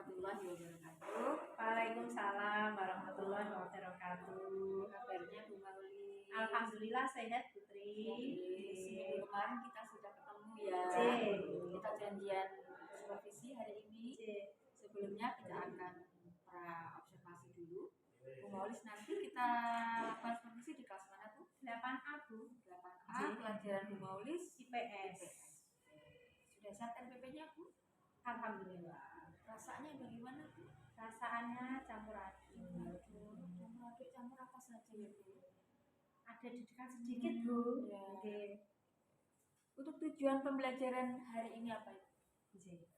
warahmatullahi wabarakatuh. Waalaikumsalam warahmatullahi wabarakatuh. Kabarnya Bu Mauli? Alhamdulillah sehat Putri. Seminggu kemarin kita sudah ketemu ya. Kita janjian supervisi hari ini. Sebelumnya kita akan observasi dulu. Bu Maulis, nanti kita lakukan supervisi di kelas mana Bu? 8A Bu. 8A, pelajaran Bu Maulis IPS. Sudah siap NPP-nya Bu? Alhamdulillah. Rasanya bagaimana Bu? Rasaannya campur aduk. Campur apa saja ya Bu? Ada didikan sedikit Bu. Ya. Untuk tujuan pembelajaran hari ini apa itu?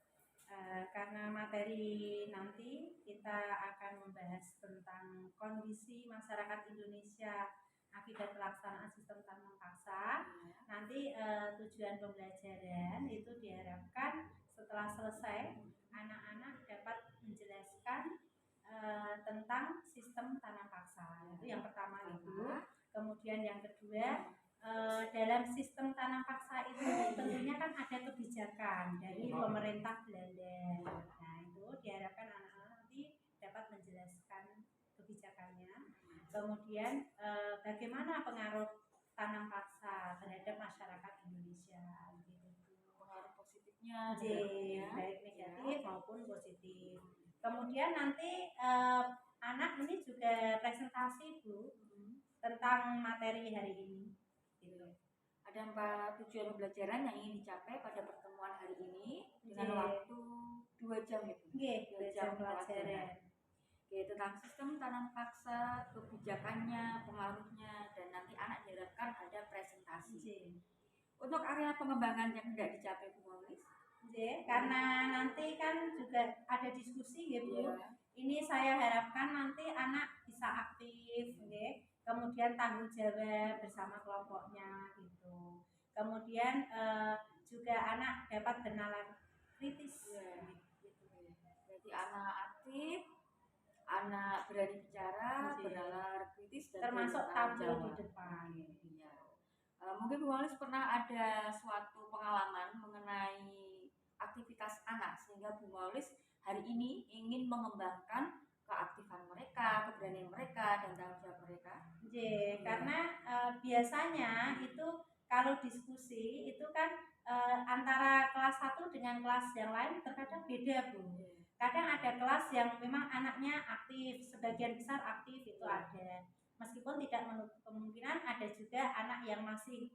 Karena materi nanti kita akan membahas tentang kondisi masyarakat Indonesia akibat pelaksanaan sistem tanam paksa. Nanti tujuan pembelajaran itu diharapkan setelah selesai anak-anak dapat menjelaskan tentang sistem tanam paksa. Itu yang pertama itu. Kemudian yang kedua, dalam sistem tanam paksa itu tentunya kan ada kebijakan dari pemerintah Belanda. Nah itu diharapkan anak-anak nanti dapat menjelaskan kebijakannya. Kemudian bagaimana pengaruh tanam paksa terhadap masyarakat Indonesia, gitu. Pengaruh positifnya, baik negatif maupun positif. Kemudian nanti anak ini juga presentasi Bu tentang materi hari ini. Ada 4 tujuan pembelajaran yang ingin dicapai pada pertemuan hari ini dengan waktu 2 jam itu. 2 jam pelajaran. Tentang sistem tanam paksa, kebijakannya, pengaruhnya, dan nanti anak diharapkan ada presentasi. Untuk area pengembangan yang tidak dicapai Bu Maulis? Karena nanti kan juga ada diskusi ya Bu. Ini saya harapkan nanti anak bisa aktif, kemudian tanggung jawab bersama kelompoknya gitu. Kemudian juga anak dapat bernalar kritis. Gitu. Berarti anak aktif, anak berani bicara, bernalar kritis, dan termasuk tampil di depan. Mungkin Bu Maulis pernah ada suatu pengalaman mengenai aktivitas anak sehingga Bu Maulis hari ini ingin mengembangkan keaktifan mereka, keberanian mereka, dan tanggung jawab mereka. Karena biasanya itu kalau diskusi itu kan antara kelas 1 dengan kelas yang lain terkadang beda Bu. Kadang ada kelas yang memang anaknya aktif, sebagian besar aktif itu ada. Meskipun tidak menutup kemungkinan ada juga anak yang masih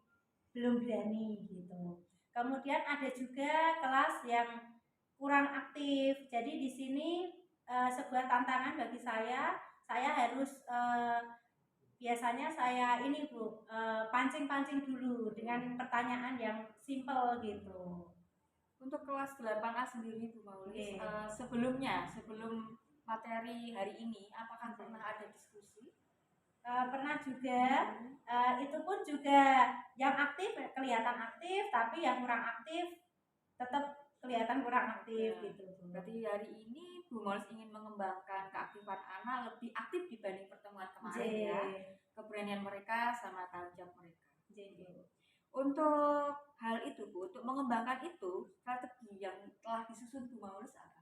belum berani gitu. Kemudian ada juga kelas yang kurang aktif. Jadi di sini sebuah tantangan bagi saya harus biasanya saya ini Bu pancing-pancing dulu dengan pertanyaan yang simple gitu. Untuk kelas 8A sendiri Bu Maulis, sebelum materi hari ini apakah pernah ada diskusi? Pernah juga, itu pun juga yang aktif kelihatan aktif, tapi yang kurang aktif tetap kelihatan kurang aktif gitu. Berarti hari ini Bu Maulis ingin mengembangkan keaktifan anak lebih aktif dibanding pertemuan kemarin ya. Keberanian mereka sama tanggung jawab mereka. Untuk hal itu Bu, untuk mengembangkan itu, strategi yang telah disusun Bu Maulis apa?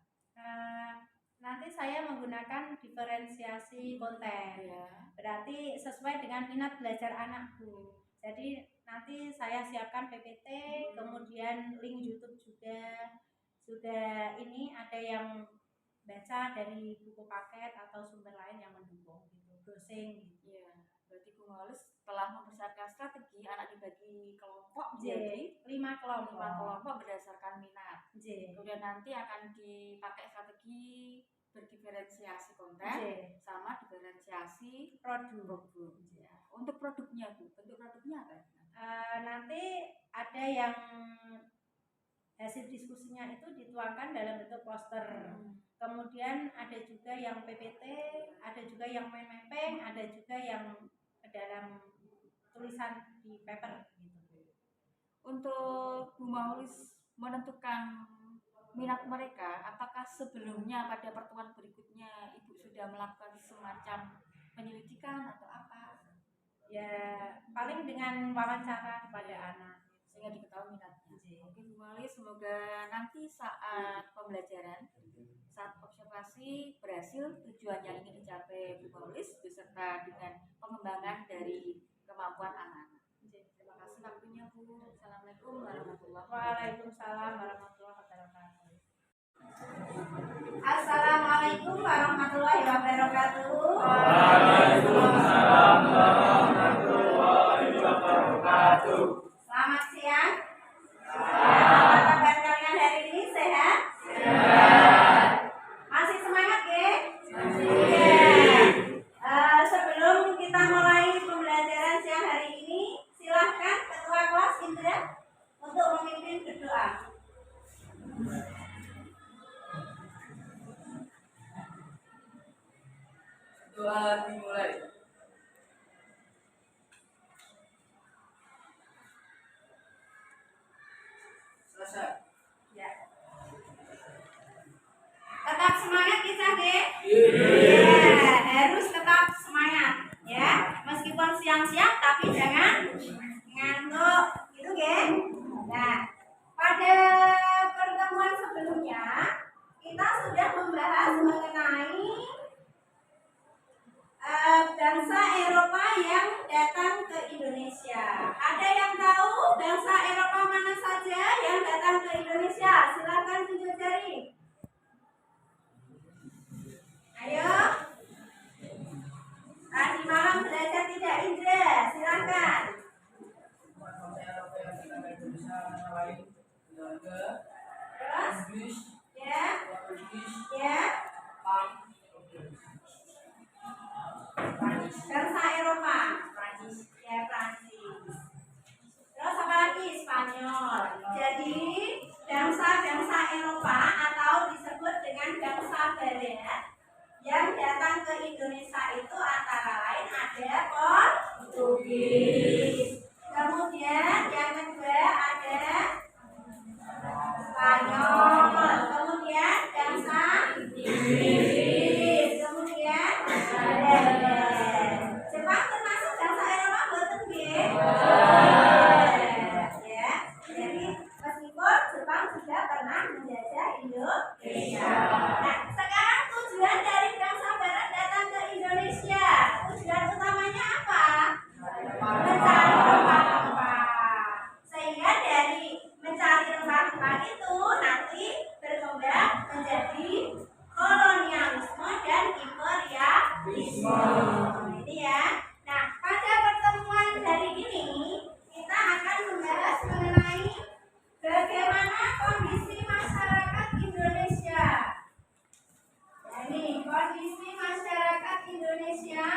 Nanti saya menggunakan diferensiasi konten. Berarti sesuai dengan minat belajar anak Bu. Jadi nanti saya siapkan PPT, kemudian link YouTube juga ini ada yang baca dari buku paket atau sumber lain yang mendukung gitu, browsing gitu. Berarti Bu Maulis telah mempersiapkan strategi anak dibagi kelompok menjadi 5 kelompok berdasarkan minat. Kemudian nanti akan dipakai strategi berdiferensiasi konten sama diferensiasi produk. Untuk produknya Bu, bentuk produknya apa? Nanti ada yang hasil diskusinya itu dituangkan dalam bentuk poster. Kemudian ada juga yang PPT, ada juga yang mapping, ada juga yang dalam tulisan di paper gitu. Untuk Bu Maulis menentukan minat mereka, apakah sebelumnya pada pertemuan berikutnya Ibu sudah melakukan semacam penyelidikan atau apa? Paling dengan wawancara kepada anak sehingga diketahui minatnya. Oke Bu Maulis, semoga nanti saat pembelajaran, saat observasi informasi berhasil tujuan yang ingin dicapai Bu Maulis beserta dengan pengembangan dari kemampuan anak-anak. Terima kasih waktunya Bu. Assalamualaikum warahmatullahi wabarakatuh. Waalaikumsalam warahmatullahi wabarakatuh. Assalamualaikum warahmatullahi wabarakatuh. Waalaikumsalam warahmatullahi wabarakatuh. Selamat siang. Apa kabar kalian hari ini? Sehat? Sehat. Masih semangat ya? Masih. Sebelum kita mulai pembelajaran siang hari ini, silahkan Ketua Kelas Indra untuk memimpin berdoa. Doa dimulai. Selesai. Ya. Tetap semangat kita, Dek. Iya. Harus tetap semangat ya. Meskipun siang-siang tapi jangan ngantuk. Gitu, Dek. Nah, pada pertemuan sebelumnya kita sudah membahas mengenai bangsa Eropa yang datang ke Indonesia. Ada yang tahu bangsa Eropa mana saja yang datang ke Indonesia? Silakan tunjuk jari. Ayo. Tadi malam belajar tidak, Indra? Silakan. Terus? Inggris, Ya. Portugis, Ya. Bangsa Eropa. Prancis. Ya, Prancis. Terus apa lagi? Spanyol. Jadi bangsa-bangsa Eropa atau disebut dengan bangsa Barat yang datang ke Indonesia itu antara lain ada Portugis. Kemudian yang kedua ada Spanyol. Kemudian bangsa Inggris. Kemudian Jepang termasuk bangsa Eropa betul nggih? Ya. Jadi meskipun Jepang juga pernah menjajah Indonesia. Nah, sekarang tujuan dari bangsa Barat datang ke Indonesia, tujuan utamanya apa? Mencari rempah-rempah. Sehingga dari mencari rempah-rempah itu nanti berkembang menjadi kolonialisme dan imperialisme. Ini ya. Nah, pada pertemuan hari ini kita akan membahas mengenai bagaimana kondisi masyarakat Indonesia. Ini kondisi masyarakat Indonesia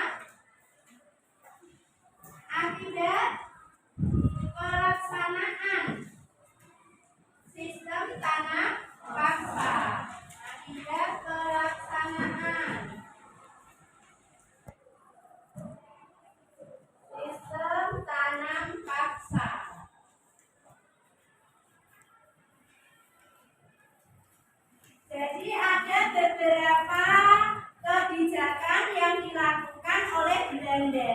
akibat pelaksanaan sistem tanam paksa. Akibat pelaksanaan sistem tanam paksa. Jadi ada beberapa kebijakan yang dilakukan oleh Belanda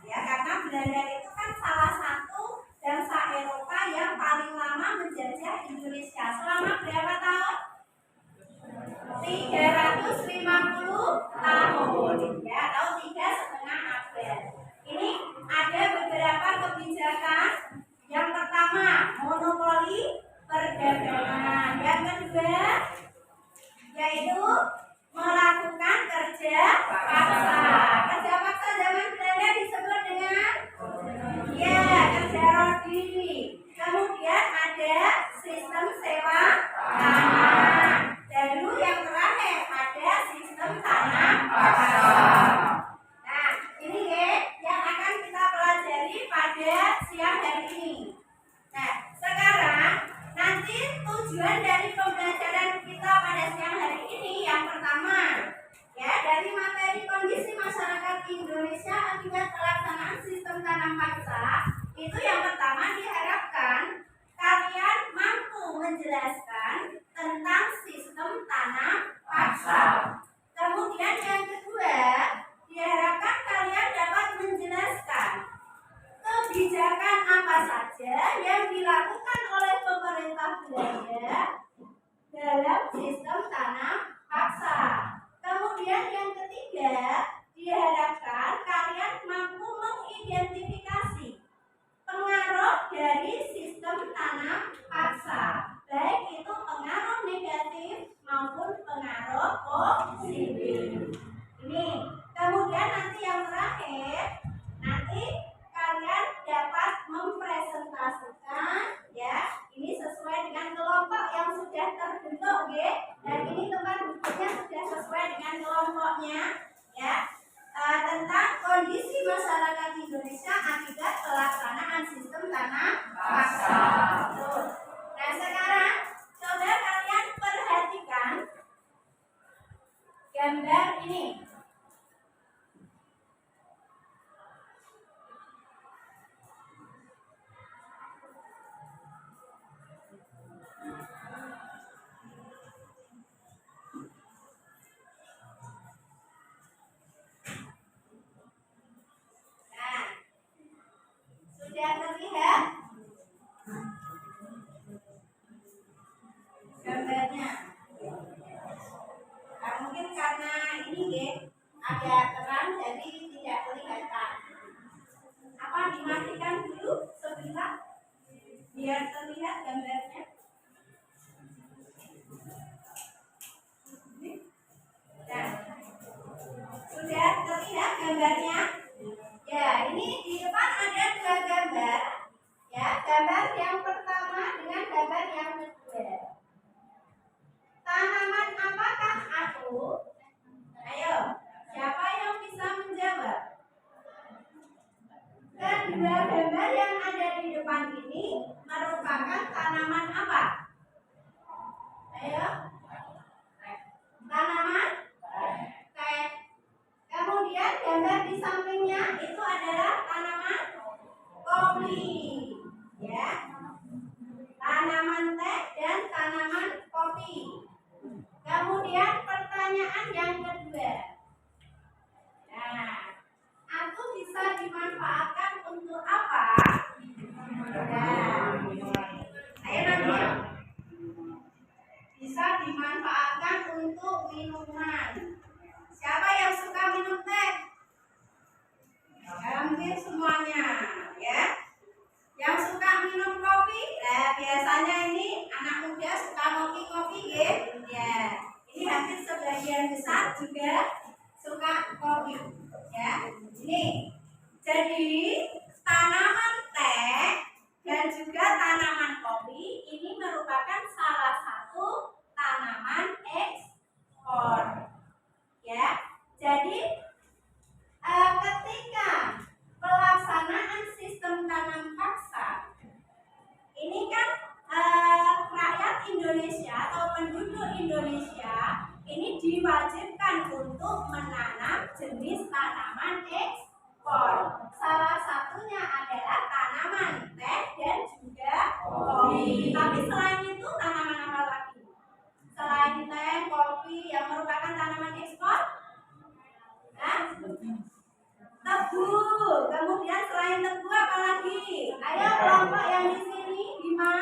ya, karena Belanda itu kan salah satu bangsa Eropa yang paling lama menjajah Indonesia. Selama berapa tahun? 350 tahun ya, atau 3,5 abad. Ini ada beberapa kebijakan. Yang pertama, monopoli perdagangan. Yang kedua, yaitu melakukan kerja paksa. Kerja paksa zaman Belanda disebut dengan kerja rodi. Kemudian ada sistem sewa tanah. Lalu yang terakhir ada sistem tanam paksa. Nah, ini yang akan kita pelajari pada siang hari ini. Nah, sekarang nanti tujuan dari pembelajaran kita pada siang hari ini yang pertama ya, dari materi kondisi masyarakat Indonesia akibat pelaksanaan sistem tanam paksa, itu yang pertama diharapkan kalian mampu menjelaskan tentang sistem tanam paksa. Kemudian yang kedua diharapkan kalian dapat menjelaskan kebijakan apa saja yang dilakukan oleh pemerintah Belanda dalam sistem tanam paksa. kelompoknya ya, tentang kondisi masyarakat Indonesia akibat pelaksanaan sistem tanam paksa. Tuh. Nah sekarang coba kalian perhatikan gambar ini. Sudah terlihat gambarnya? Nah, mungkin karena ini agak terang jadi tidak kelihatan. Apa dimatikan dulu sebentar biar terlihat gambarnya? Nah, sudah terlihat gambarnya? Ya, ini di depan ada dua gambar. Ya, gambar yang pertama dengan gambar yang kedua. Tanaman apakah aku? Ayo, siapa yang bisa menjawab? Kedua gambar yang ada di depan ini merupakan tanaman apa? Ayo. Tanaman teh. Kemudian gambar di sampingnya itu adalah tanaman kopi, ya. Tanaman teh dan tanaman kopi. Kemudian pertanyaan yang kedua. Nah, aku bisa dimanfaatkan untuk apa? Nah, ayo Nadia. Bisa dimanfaatkan untuk minuman. Siapa yang suka minum teh? Ya, mungkin semuanya, ya. Yang suka minum kopi, biasanya ini anak muda suka kopi-kopi, ya. Ini hampir sebagian besar juga suka kopi, ya. Ini, jadi tanaman teh dan juga tanaman kopi ini merupakan salah satu tanaman ekspor. Ya, jadi ketika pelaksanaan sistem tanam paksa, ini kan rakyat Indonesia atau penduduk Indonesia ini diwajibkan untuk menanam jenis tanaman ekspor. Salah satunya adalah tanaman teh dan juga kopi. Tapi selain itu tanaman apa lagi? Selain teh, kopi yang merupakan tanaman ekspor, tebu. Kemudian selain tebu apa lagi? Ayo kelompok yang di sini, Bima,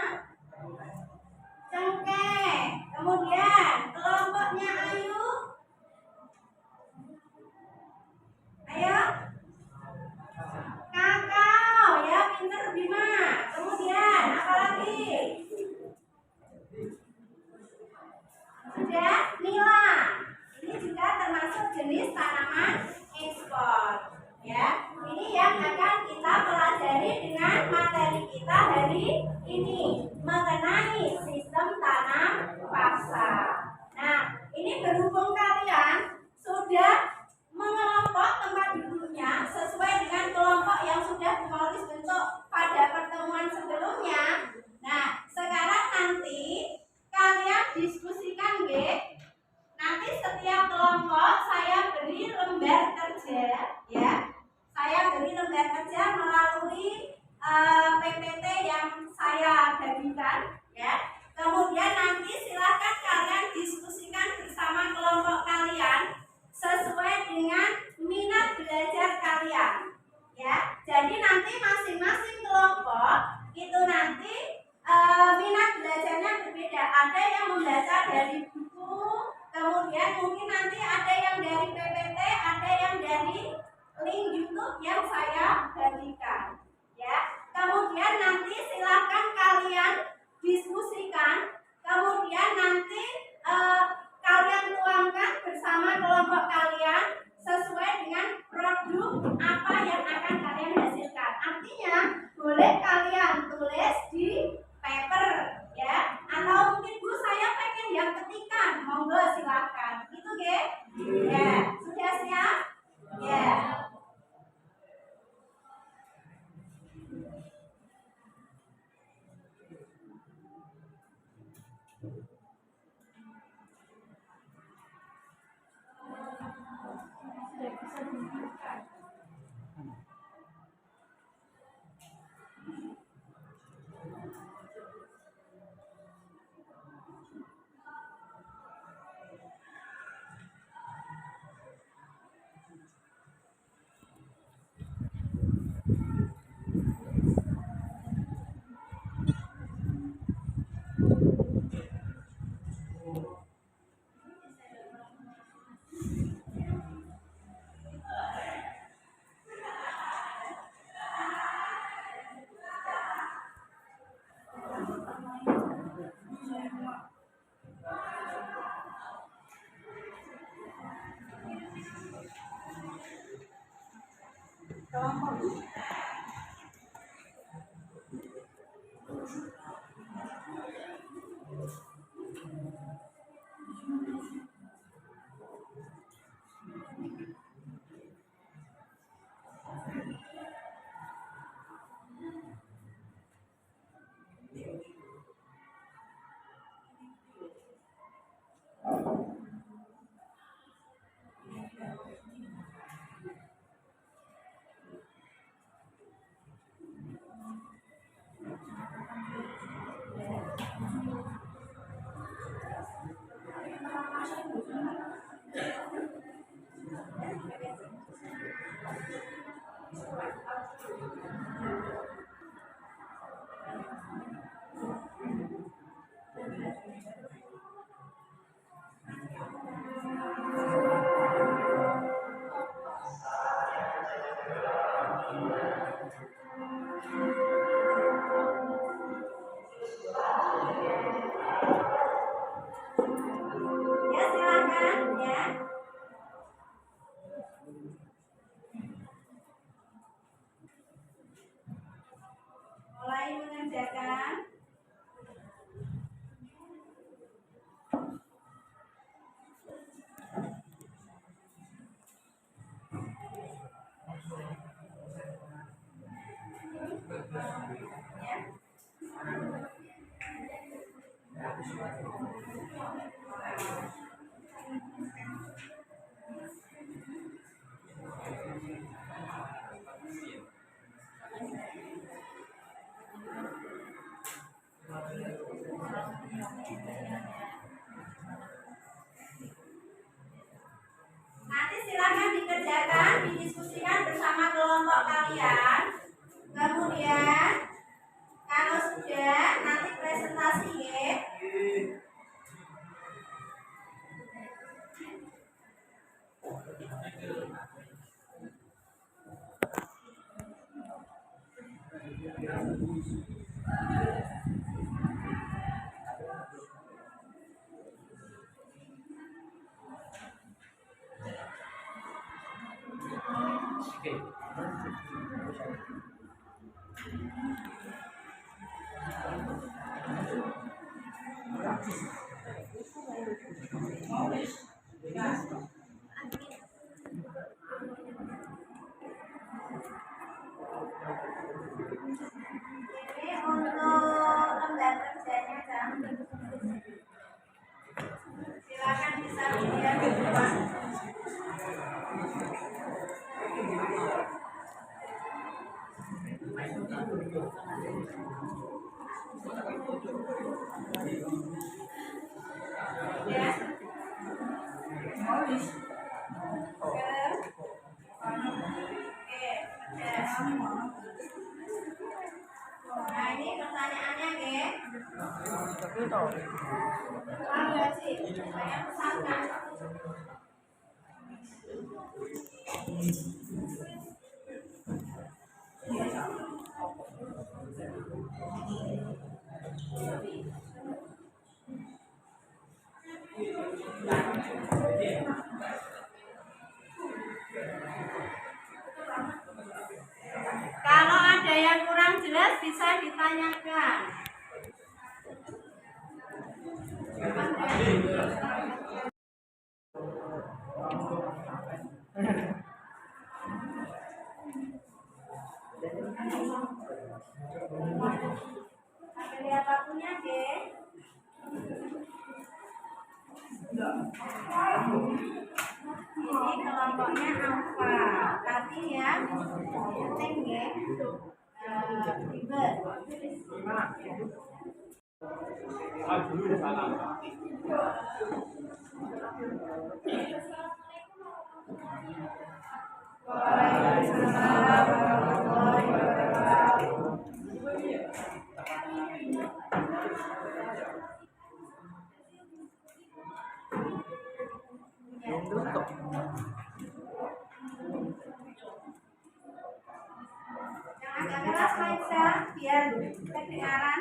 cengkeh. Kemudian kelompoknya Ayu, ayo kakao, ya pinter Bima. Kemudian apa lagi? Sudah nila. Ini juga termasuk jenis tanaman ekspor. Ya, ini yang akan kita pelajari dengan materi kita hari ini mengenai sistem tanam paksa. Nah, ini berhubung kalian sudah mengelompok tempat duduknya sesuai dengan kelompok yang sudah menulis bentuk pada pertemuan sebelumnya. Nah, sekarang nanti kalian diskusikan, nanti setiap kelompok saya beri lembar kerja, ya. Saya beri lembar kerja melalui PPT yang saya bagikan, ya. Kemudian nanti silakan kalian diskusikan bersama kelompok kalian sesuai dengan minat belajar kalian, ya. Jadi nanti masing-masing kelompok itu nanti minat belajarnya berbeda. Ada yang membaca dari buku, kemudian mungkin nanti ada yang dari PPT, ada yang dari link YouTube yang saya bagikan, ya. Kemudian nanti silakan kalian diskusikan, kemudian nanti kalian tuangkan bersama kelompok kalian sesuai dengan produk apa yang akan kalian hasilkan. Artinya boleh kalian tulis di paper, ya, atau mungkin Bu saya pengen yang ketikan, monggo silakan, gitu ya. kelompok. Ya, silakan ya. Mulai mengerjakan. Ya. Nanti silakan dikerjakan, didiskusikan bersama kelompok kalian. Kemudian kalau sudah nanti presentasi ya. Ini untuk lembar kerjanya Cam. Silakan bisa dilihat di depan. Ya. Oke, nah ini pertanyaannya, Ge. Ada sih, saya pesankan. Kalau ada yang kurang jelas bisa ditanyakan. Ada lihat akunya, Ge. Ini kelompoknya alfa, tapi ya penting ya ribet. Waalaikumsalam warahmatullahi wabarakatuh. Yang agak keras Maisa, biar kedengaran.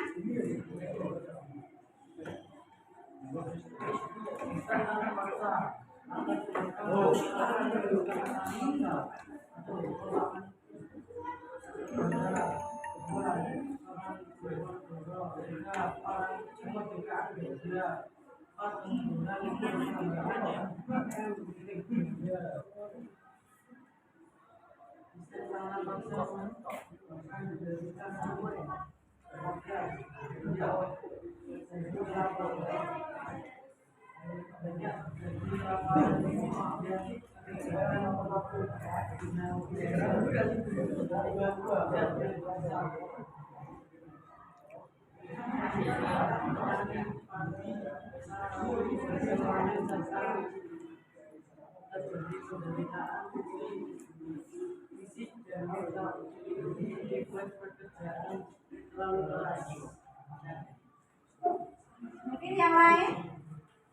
Mungkin yang lain,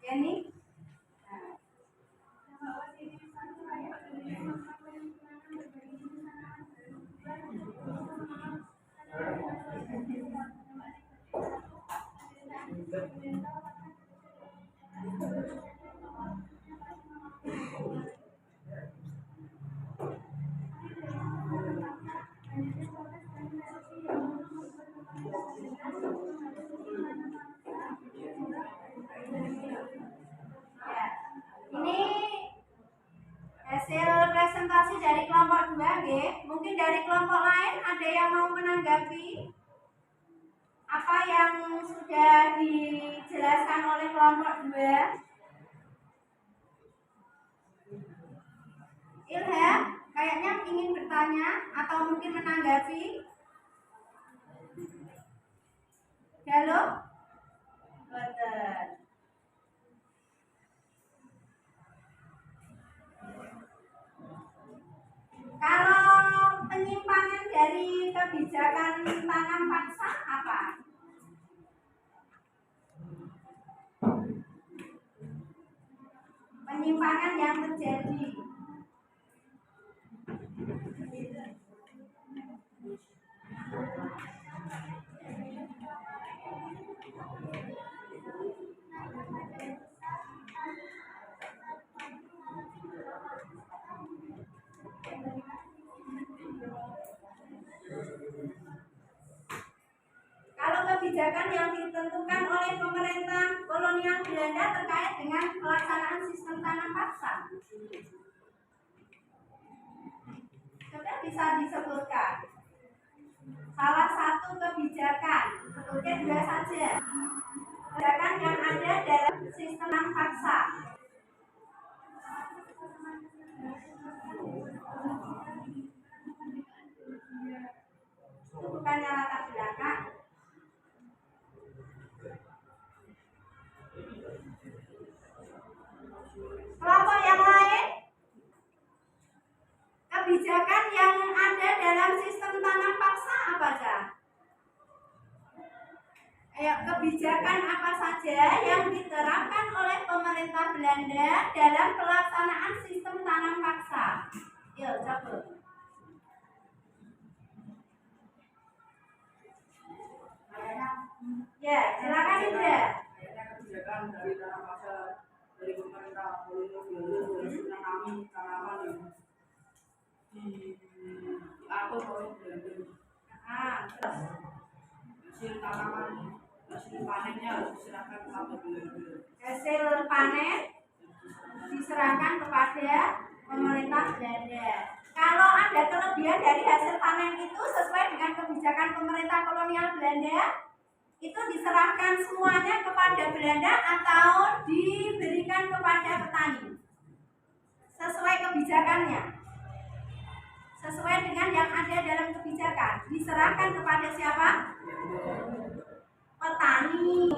Jenny. Ya, ini hasil presentasi dari kelompok 2G. Mungkin dari kelompok lain ada yang mau menanggapi apa yang sudah dijelaskan oleh kelompok 2? Ilham, kayaknya ingin bertanya atau mungkin menanggapi. Halo? Betul. Kalau penyimpangan dari kebijakan tanam paksa apa? Penyimpangan yang terjadi. Kalau kebijakan yang ditentukan oleh pemerintah kolonial Belanda terkait dengan pelaksanaan sistem tanam paksa, sudah bisa disebutkan salah satu kebijakan, sebutnya 2 saja, kebijakan yang ada dalam sistem tanam paksa. Bukannya latar belakang. Kelompok yang lain, kebijakan yang ada dalam sistem tanam paksa apa saja? Ayo, kebijakan apa saja yang diterapkan oleh pemerintah Belanda dalam pelaksanaan sistem tanam paksa? Yuk, coba. Ya, silakan Indra. Kebijakan dari tanah paksa dari pemerintah kolonial Belanda menanami tanaman yang diatur oleh Belanda. Terus Hasil tanaman, hasil panennya harus diserahkan kepada Belanda. hasil panen diserahkan kepada pemerintah Belanda. Kalau ada kelebihan dari hasil panen itu sesuai dengan kebijakan pemerintah kolonial Belanda, itu diserahkan semuanya kepada Belanda atau diberikan kepada petani sesuai kebijakannya, sesuai dengan yang ada dalam kebijakan. Diserahkan kepada siapa? Petani.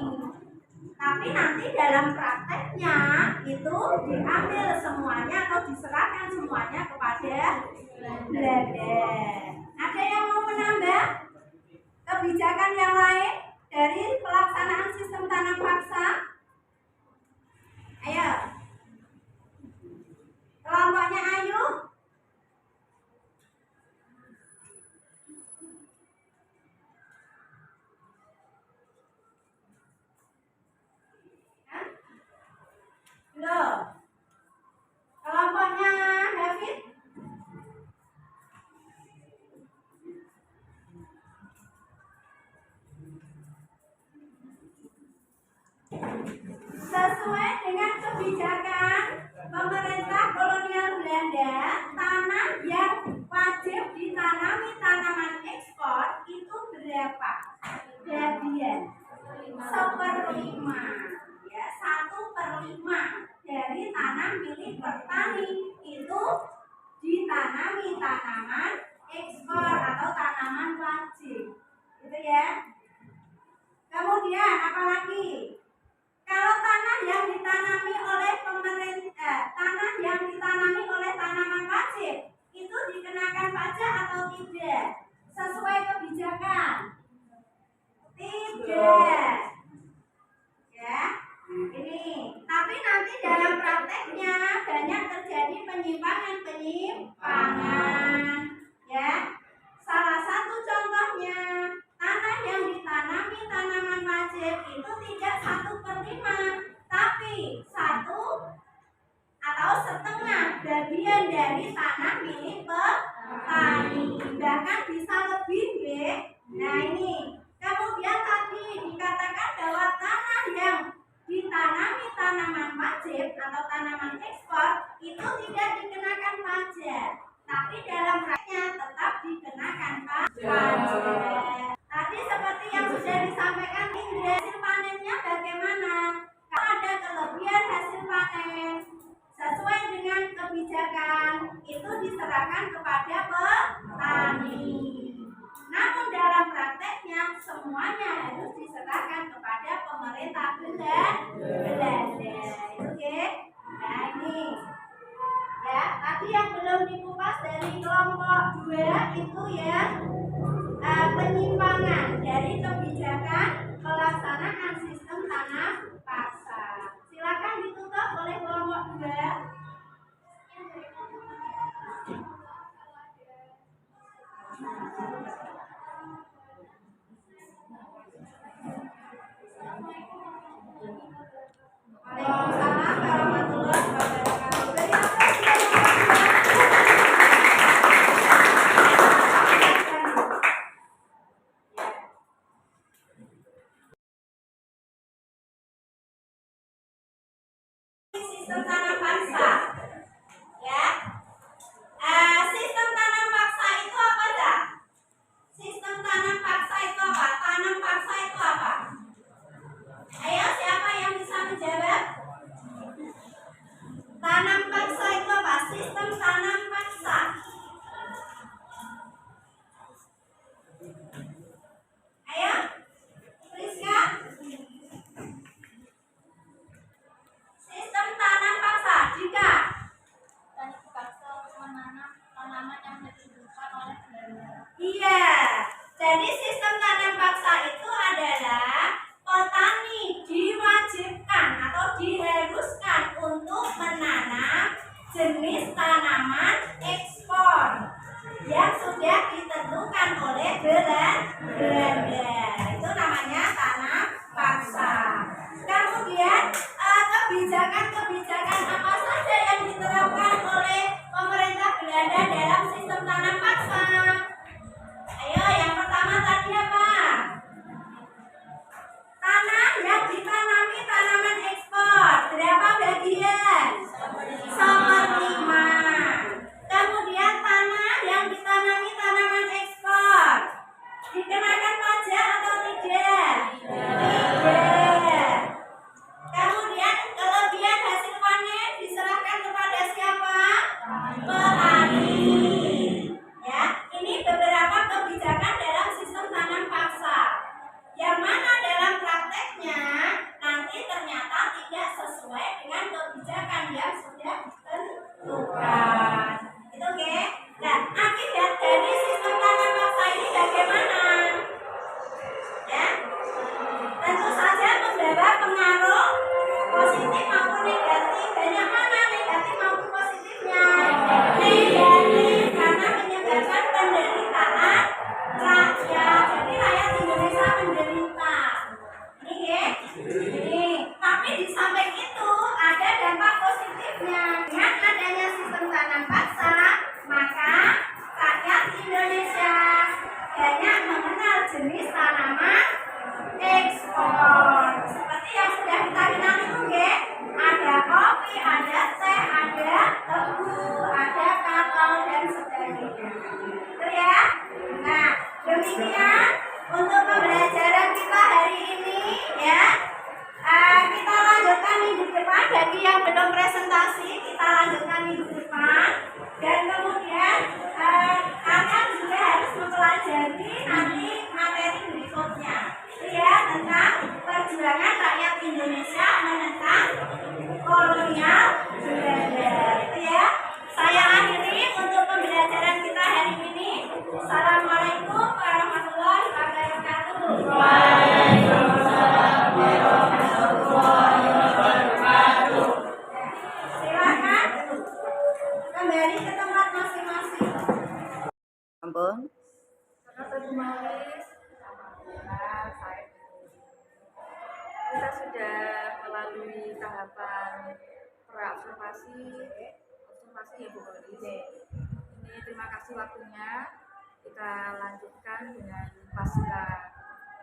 Tapi nanti dalam prakteknya itu diambil semuanya atau diserahkan semuanya kepada Belanda. Ada yang mau menambah kebijakan yang lain dari pelaksanaan sistem tanam paksa? Ayo, kelompoknya Ayu. Loh, kelompoknya David? apalagi kalau tanah yang ditanami oleh tanah yang ditanami oleh tanaman wajib itu dikenakan pajak atau tidak sesuai kebijakan? Tidak. Ya, ini. Tapi nanti dalam prakteknya banyak terjadi penyimpangan. Ya, salah satu contohnya tanah yang ditanami tanaman wajib itu tidak 1/5, tapi 1 atau setengah bagian dari tanah milik petani, bahkan bisa lebih, ya. Nah ini. Kemudian tadi dikatakan bahwa tanah yang ditanami tanaman wajib atau tanaman ekspor itu tidak dikenakan pajak, tapi dalam prakteknya tetap dikenakan pajak. Tadi seperti yang sudah disampaikan, hasil panennya bagaimana? Kalau ada kelebihan hasil panen sesuai dengan kebijakan itu diserahkan kepada petani. Namun dalam prakteknya semuanya harus diserahkan kepada pemerintah Belanda. Oke? Nah ini ya, tadi yang belum dikupas dari kelompok 2 itu ya penyimpangan dari kebijakan pelaksanaan sistem tanam paksa. Silakan ditutup oleh kelompok 2. Waalaikumsalam warahmatullahi wabarakatuh. Sistem tanam paksa, ya. Sistem tanam paksa itu apa dah? Sistem tanam paksa itu apa? Tanam paksa itu apa? Ayo, siapa yang bisa menjawab? Tanam paksa itu apa? Sistem tanam paksa. Ayo, Priska. Sistem tanam paksa, jika Petani dipaksa untuk menanam tanaman yang ditentukan oleh Belanda. iya, jadi sistem tanam paksa itu adalah petani diwajibkan atau diharuskan untuk menanam jenis tanaman ekspor yang sudah ditentukan oleh Belanda. Itu namanya tanam paksa. Kemudian kebijakan-kebijakan apa saja yang diterapkan oleh pemerintah Belanda dalam sistem tanam paksa? Ayo, yang pertama tadi apa? Tanah yang ditanami tanaman ekspor berapa bagian? 1/5. Kemudian tanah yang ditanami tanaman ekspor dikenakan pajak atau tidak? Tidak. Kemudian kelebihan hasil panen diserahkan kepada siapa? Petani. Ya, ini beberapa kebijakan dalam sistem tanam paksa. Yang mana dalam prakteknya nanti ternyata tidak sesuai dengan kebijakan yang sudah ditentukan. Itu oke? Nah, akibat dari sistem tanam paksa ini bagaimana? Ya, tentu saja membawa pengaruh positif maupun negatif. Banyak mana negatif maupun positifnya? Negatif, karena menyebabkan penderitaan rakyat. Jadi rakyat Indonesia menderita. Ini ya. Ini. Tapi di samping itu ada dampak positifnya. Dengan adanya sistem tanam paksa, maka rakyat Indonesia banyak mengenal jenis tanaman ekspor. Seperti yang sudah kita kenal itu, ya. Ada kopi, ada teh, ada tebu, ada kakao dan sebagainya. Itu ya. Nah, demikian untuk pembelajaran kita hari ini, ya. Kita lanjutkan minggu depan. Bagi yang belum presentasi, kita lanjutkan minggu depan. Dan kemudian kalian juga harus mempelajari nanti materi berikutnya, ya, tentang perjuangan kembali ke tempat masing-masing. Ampun. Sahabat Humalis, alhamdulillah kita sudah melalui tahapan observasi ya Bu Malis. Ini terima kasih waktunya. Kita lanjutkan dengan pasca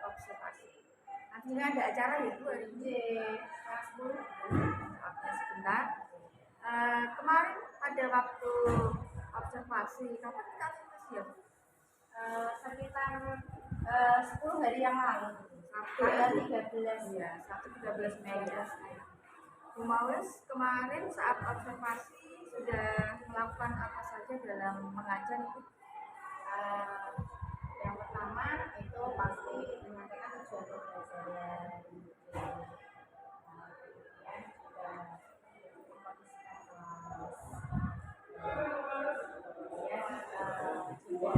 observasi. Nantinya ada acara ya Bu hari ini. Kelas 10. Maafnya sebentar. Kemarin pada waktu observasi, kapan kita observasi ya Bu? Sekitar 10 hari yang lalu. Sabtu Tanggal 13 ya, Sabtu 13 Mei ya. Bu Malis kemarin saat observasi sudah melakukan apa saja dalam mengajar Ibu? Yang pertama itu pasti menyampaikan tujuan pembelajaran. Kemudian juga mengkondisikan kelas. Kemudian juga melakukan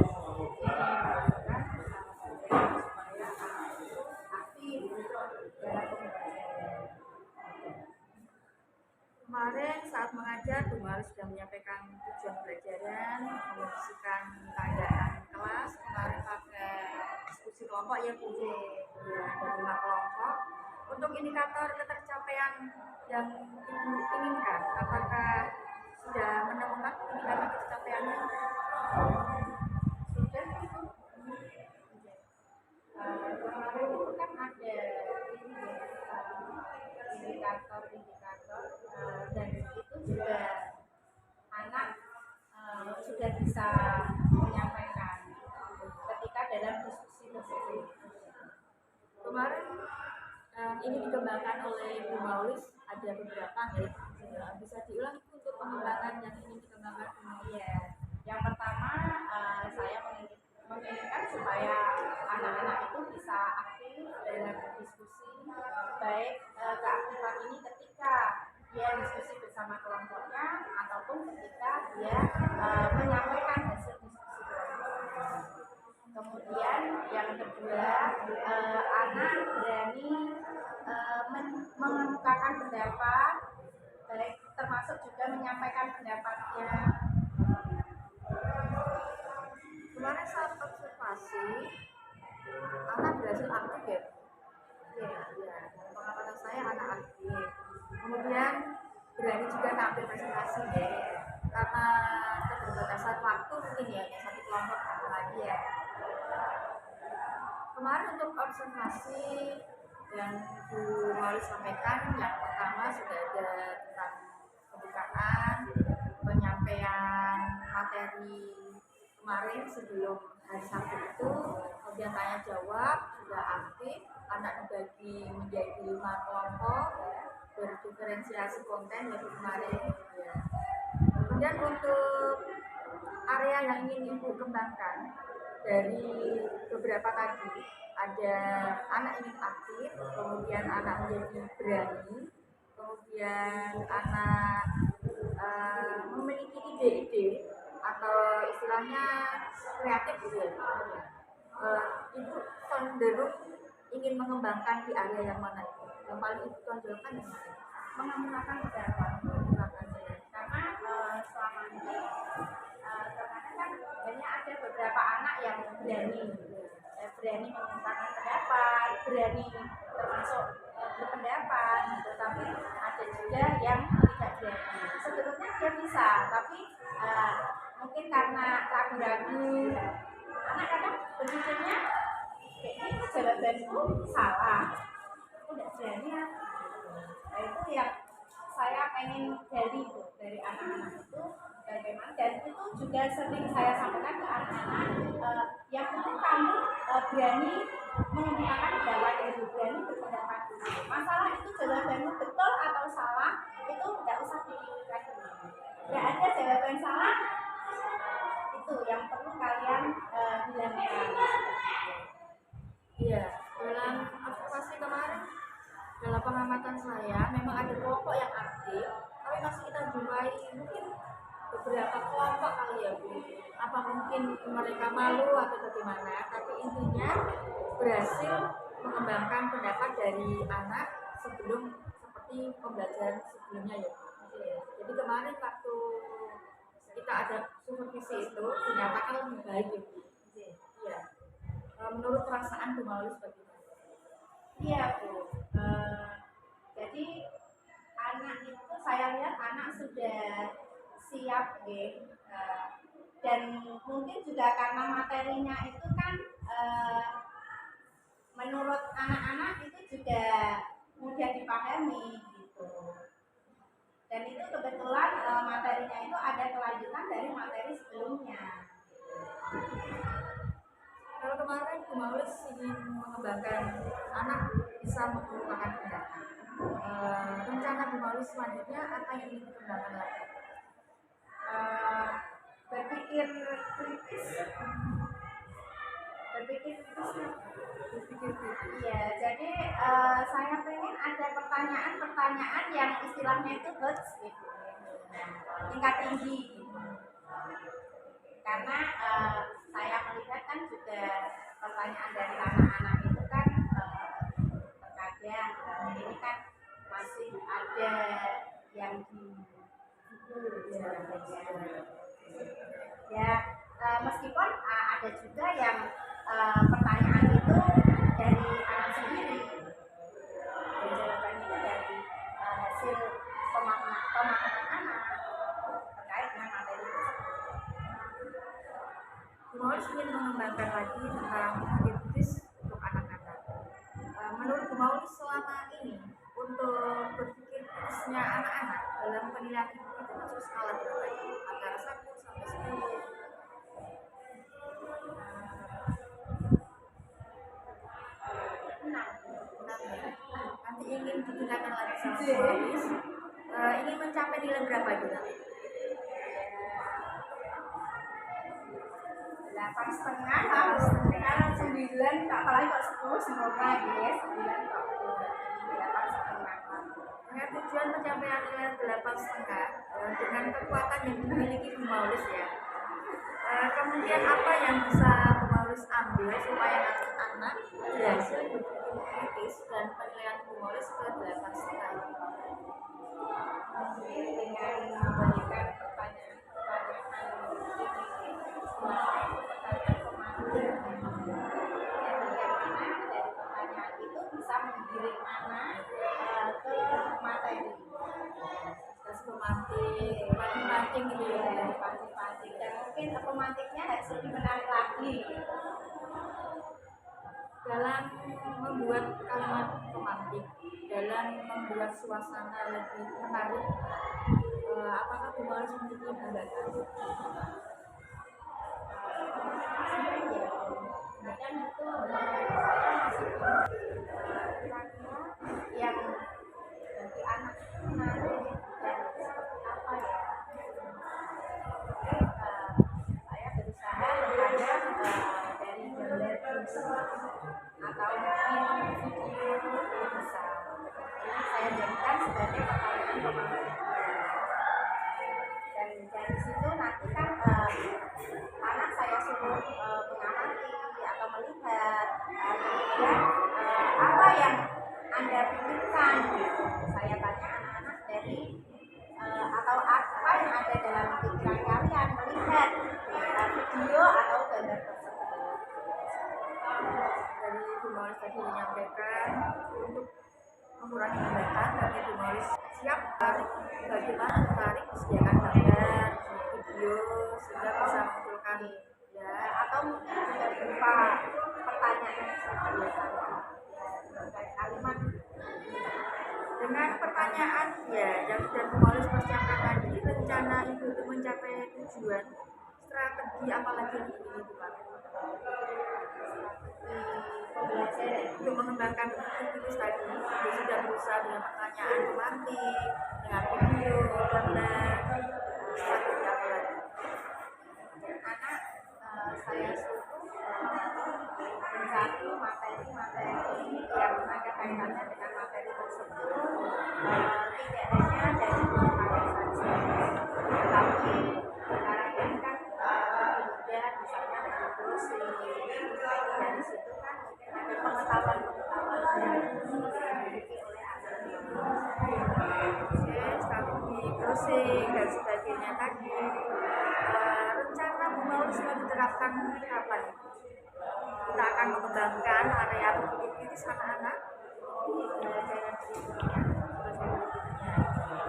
supaya anak itu aktif dalam pembelajaran. Kemarin saat mengajar, Bu Malis sudah menyampaikan tujuan pelajaran, mengondisikan keadaan kelas. Kemarin pakai diskusi kelompok ya Bu, ya, ada 5 kelompok. Untuk indikator ketercapaian yang Ibu inginkan, apakah sudah menemukan indikator ketercapaiannya? Sudah itu kemarin itu kan ada indikator-indikator dan itu juga anak sudah bisa menyampaikan ketika dalam diskusi tersebut. Kemarin ini dikembangkan oleh Bu Malis, ada beberapa ya, bisa diulang untuk pengembangan yang ingin dikembangkan Bu Malis. Iya, yang pertama saya menginginkan supaya anak-anak itu bisa aktif dalam diskusi, baik keaktifan ini ketika dia diskusi bersama kelompoknya ataupun ketika dia menyampaikan hasil diskusi kelompoknya. Kemudian yang kedua, anak berani mengemukakan pendapat, baik termasuk juga menyampaikan pendapatnya. Kemarin saat observasi, anak berhasil aktif ya? Iya, pengamatan saya anak aktif. Kemudian berani juga tampil presentasi ya, karena keterbatasan waktu mungkin ya, yang satu kelompok satu lagi ya. Kemarin untuk observasi yang Bu Malis sampaikan, yang pertama sudah ada tentang pembukaan, penyampaian materi kemarin sebelum hari Sabtu itu, kemudian tanya jawab sudah aktif, anak dibagi menjadi 5 kelompok, berdiferensiasi konten ya kemarin ya. Kemudian untuk area yang ingin Ibu kembangkan dari beberapa tadi, ada anak ingin aktif, kemudian anak menjadi berani, kemudian anak memiliki ide-ide atau istilahnya kreatif gitu ya. Ibu cenderung ingin mengembangkan di area yang mana itu? Yang paling Ibu tonjolkan yang mana? Mengemukakan pendapat. Karena selama ini terkadang kan banyak ada beberapa anak yang berani mengemukakan pendapat, berani termasuk berpendapat, tetapi ada juga yang tidak berani. Sebetulnya dia bisa, tapi mungkin karena ragu-ragu, anak kadang berpikirnya kayaknya jawabanku salah, aku tidak berani ya. Nah, itu yang saya pengen dari anak-anak itu bagaimana, dan itu juga sering saya sampaikan ke anak-anak, yang penting kamu berani mengemukakan pendapat itu, berani berpendapat itu. Masalah itu jawabanmu betul atau salah itu tidak usah dipikirkan dulu. Tidak ada jawaban salah, itu yang perlu kalian hilangkan. Iya, dalam observasi kemarin, dalam pengamatan saya memang ada kelompok yang aktif, tapi masih kita jumpai mungkin beberapa kelompok kali ya Bu. Apa mungkin mereka malu atau bagaimana, tapi intinya berhasil mengembangkan pendapat dari anak sebelum seperti pembelajaran sebelumnya ya Bu. Jadi kemarin waktu kita visi itu dinyatakan lebih baik ya Bu. Iya. Menurut perasaan Bu Maulis bagaimana? Iya Bu. Jadi anak itu saya lihat anak sudah siap ya. Dan mungkin juga karena materinya itu kan menurut anak-anak itu juga mudah dipahami gitu. Dan itu kebetulan materinya itu ada kelanjutan dari materi sebelumnya. Kalau kemarin Bu Maulis ingin mengembangkan anak bisa menggunakan pendapat. Rencana Bu Maulis selanjutnya apa yang ingin dikembangkan lagi? Berpikir kritis. Iya, jadi saya pengen ada pertanyaan-pertanyaan yang istilahnya itu hurts gitu, tingkat tinggi gitu. Karena saya melihat kan juga pertanyaan dari anak-anak itu kan terkadang ini kan masih ada yang di buku ya, meskipun ada juga yang pertanyaan itu dari anak sendiri, dan jawaban itu dari hasil pemahaman anak terkait dengan materi tersebut. Bu Maulis ingin mengembangkan lagi tentang kritis untuk anak-anak. Menurut Bu Maulis selama ini untuk berpikir kritisnya anak-anak dalam penilaian itu masuk skala berapa ya? Antara 1 sampai 10. Nanti ingin ditingkatkan lagi sama Bu Maulis. Ingin mencapai nilai berapa juga? 8,5 harus sekarang 9, apalagi kok 10 semoga ya 9 kok 8,5. Dengan tujuan pencapaian nilai 8,5 dengan kekuatan yang dimiliki Bu Maulis ya. Kemudian apa yang bisa Bu Maulis ambil supaya nanti anak berhasil berpikir kritis dan penilaian Bu Maulis ke 8,5? Dengan memberikan pertanyaan itu bisa menggiring anak ke materi, Terus pemantik, pancing gitu ya. pancing-pancing, dan mungkin pemantiknya harus lebih menarik lagi. Dalam membuat kalimat pemantik, dalam membuat suasana lebih menarik, apakah Bu Maulis memiliki hambatan? Dan itu yang bagi anak menarik dan seperti apa ya, saya berusaha terhadap dari gambar atau mungkin video itu bisa, ini saya jadikan sebagai pertanyaan pemantik. Dan dari situ nanti kan anak saya suruh mengamati atau melihat, kemudian apa yang Anda pikirkan gitu. Saya tanya anak-anak dari atau apa yang ada dalam pikiran kalian melihat video atau gambar tersebut. Dari Bu Maulis tadi menyampaikan untuk mengurangi hambatan, tapi Bu Maulis siap bagaimana tarik disediakan gambar, video sehingga bisa munculkan ya, Atau mungkin juga berupa pertanyaan terkait kalimat. dengan pertanyaan ya yang sudah Bu Maulis persiapkan tadi, rencana Ibu untuk mencapai tujuan, strategi apa lagi yang ingin Ibu pakai? Pembelajaran Untuk mengembangkan kritis tadi, Ibu sudah berusaha dengan pertanyaan pemantik, dengan video, gambar, strategi apa lagi? anak saya suruh mencari materi-materi yang ada kaitannya dengan materi tersebut, tidak hanya dari pengetahuan saja, tetapi sekarang ini kan mudah misalnya dari kursi, dari situ kan mungkin ada pengetahuan-pengetahuan yang dimiliki oleh anak. Strategi closing dan sebagainya tadi. harapkan kapan kita akan mengembangkan area berpikir kritis anak-anak pembelajaran berikutnya.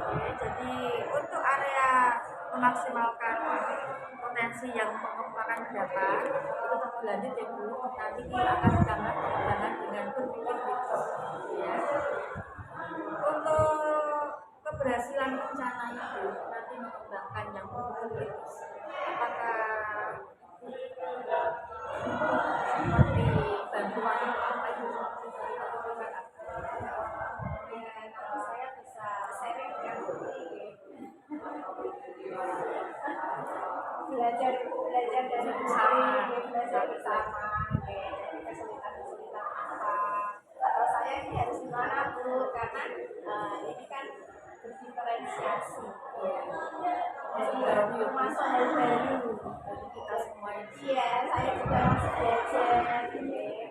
Oke, jadi untuk area memaksimalkan potensi yang mengembangkan pendapat itu terlanjut ya Bu, nanti kita akan ditambah pengembangan dengan berpikir kritis ya. Untuk keberhasilan rencana itu nanti mengembangkan yang berpikir kritis, apakah seperti bantuan apa itu? Ya, nanti saya bisa sharing dengan belajar dari belajar bersama, kesulitan apa, atau saya ini harus gimana Bu, karena ini kan berdiferensiasi ya. Jadi masuk hal baru bagi kita semua. Iya, saya juga masih belajar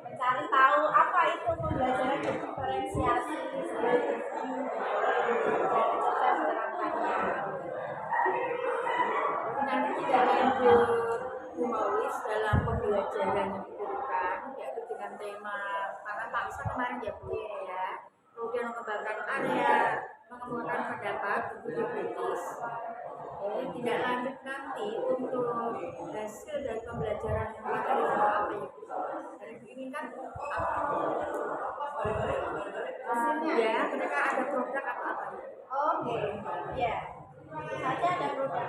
mencari tahu apa itu pembelajaran berdiferensiasi dan coba menerapkannya. Nanti tidak lanjut Bu Maulis dalam pembelajaran yang diberikan yaitu dengan tema pangan paksa kemarin ya Bu ya, kemudian mengembangkan area mengembangkan pendapat berpikir kritis. Tidak lanjut nanti untuk hasil dari pembelajaran materi apa ya Bu? Dan diinginkan apa? Hasilnya Ya, mereka ada produk atau apa ya? Oke, ya, tentu saja ada produk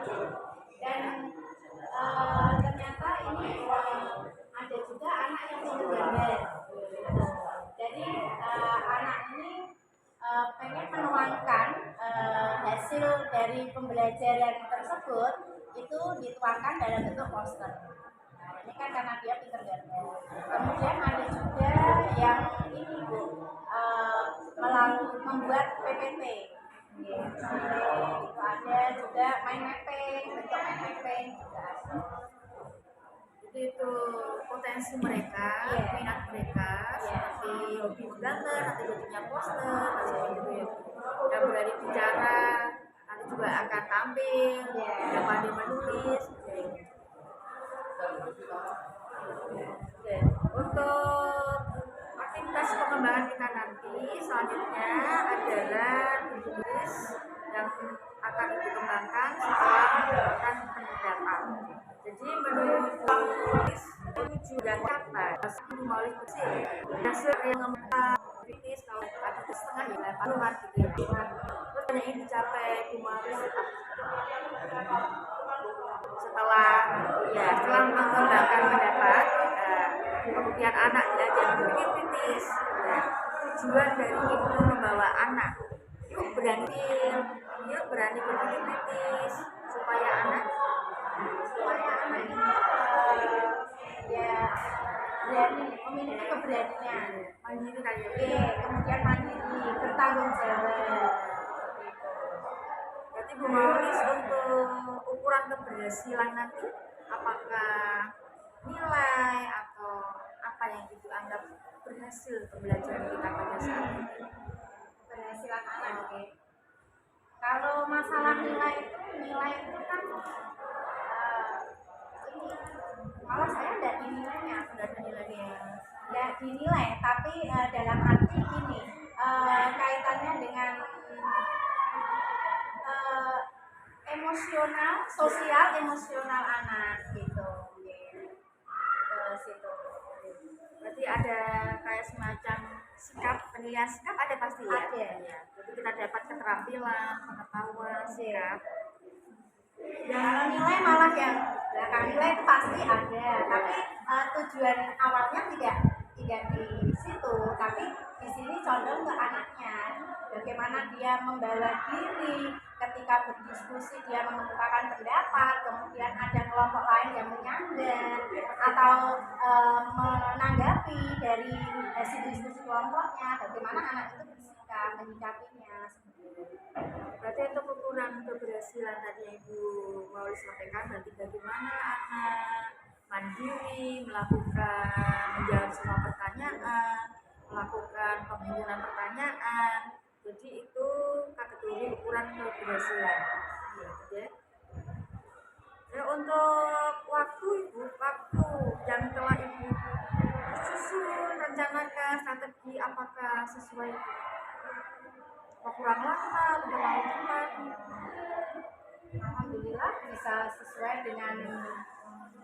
dan ternyata ini ada juga anak yang pintar gambar. Jadi anak ini pengen menuangkan hasil dari pembelajaran tersebut itu dituangkan dalam bentuk poster. Nah, ini kan karena dia pintar gambar. Kemudian ada juga yang ini Bu, melalui membuat PPT. Itu ada juga main mapping, bentuk main mapping juga ada. Itu potensi mereka, minat mereka, seperti hobi menggambar, nanti jadinya poster, seperti itu ya. Yang berani bicara, nanti juga akan tampil, yang pandai menulis. Oke. Untuk aktivitas pengembangan kita nanti selanjutnya adalah menulis yang akan dikembangkan setelah menggunakan pendapat. Jadi menulis tujuan kata menulis bersih hasil yang membuat kritis kalau ada setengah ya paruhan gitu ya. Terus yang ingin dicapai humanis setelah mengembangkan pendapat, kemudian anak diajak berpikir kritis. Tujuan dari ibu membawa anak yuk berani berpikir kritis supaya anak ya berani, memiliki keberanian, mandiri kayak kemudian mandiri, bertanggung jawab. Berarti Bu Maulis untuk ukuran keberhasilan nanti apakah nilai atau apa yang Ibu anggap berhasil pembelajaran kita pada saat ini? Keberhasilan anak kalau masalah nilai itu kan ini malah saya tidak dinilainya, tidak dinilai, tapi dalam arti ini kaitannya dengan emosional anak gitu. Situ. Berarti ada kayak semacam penilaian sikap ada pasti ya? Ada. Ya. Jadi kita dapat keterampilan, pengetahuan, sikap. Kalau nilai malah yang belakang nilai itu pasti ada, tapi tujuan awalnya tidak di situ, tapi di sini condong ke anaknya, bagaimana dia membawa diri ketika berdiskusi, dia mengemukakan pendapat, kemudian ada kelompok lain yang menyanggah atau menanggapi dari hasil diskusi kelompoknya, bagaimana anak itu bersikap menyikapinya. Berarti untuk ukuran keberhasilan tadi yang Ibu mau sampaikan, berarti bagaimana anak mandiri menjawab semua pertanyaan, melakukan pengumpulan pertanyaan. Jadi itu kategori ukuran keberhasilan. Ya. Untuk waktu Ibu, merencanakan strategi apakah sesuai apa kurang lama atau terlalu cepat? Alhamdulillah bisa sesuai dengan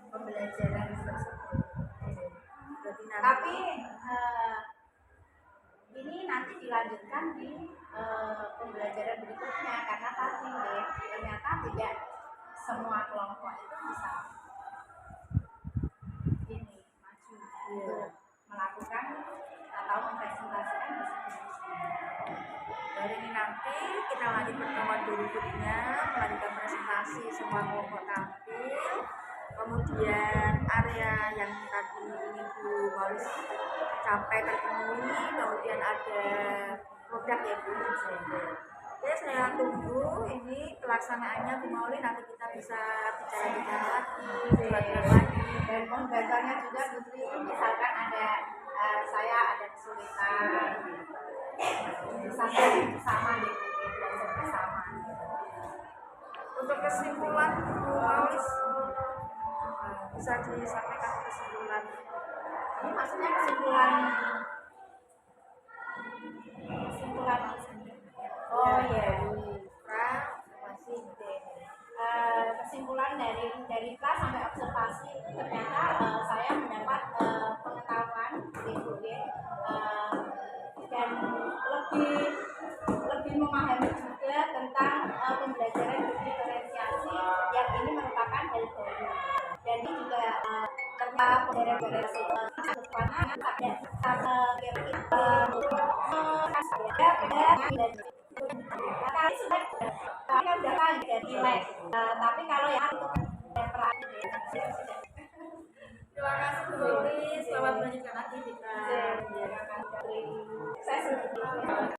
pembelajaran tersebut. Berarti Tapi ini nanti dilanjutkan di pembelajaran berikutnya karena tadi ternyata tidak semua kelompok itu bisa ini maju untuk melakukan atau mempresentasikan visi-misi. dari ini nanti kita lanjut pertemuan berikutnya melanjutkan presentasi semua kelompok tampil, kemudian area yang tadi ingin Bu Maulis capai terpenuhi, kemudian ada produk ya Bu. Oke, saya tunggu ini pelaksanaannya Bu Maulis, nanti kita bisa bicara-bicara lagi, buat-buat lagi. Dan mohon bantuannya juga Putri, misalkan ada saya ada kesulitan sama di belajar bersama. Untuk kesimpulan Bu Maulis, bisa disampaikan kesimpulan. Ini maksudnya kesimpulan oh ya masih kesimpulan dari kelas sampai observasi ternyata saya mendapat pengetahuan dan lebih memahami juga tentang pembelajaran diferensiasi yang ini merupakan hal baru. Dan ini juga tentang pembelajaran tapi kalau yang itu Terima kasih Bu Maulis, selamat melanjutkan aktivitas. saya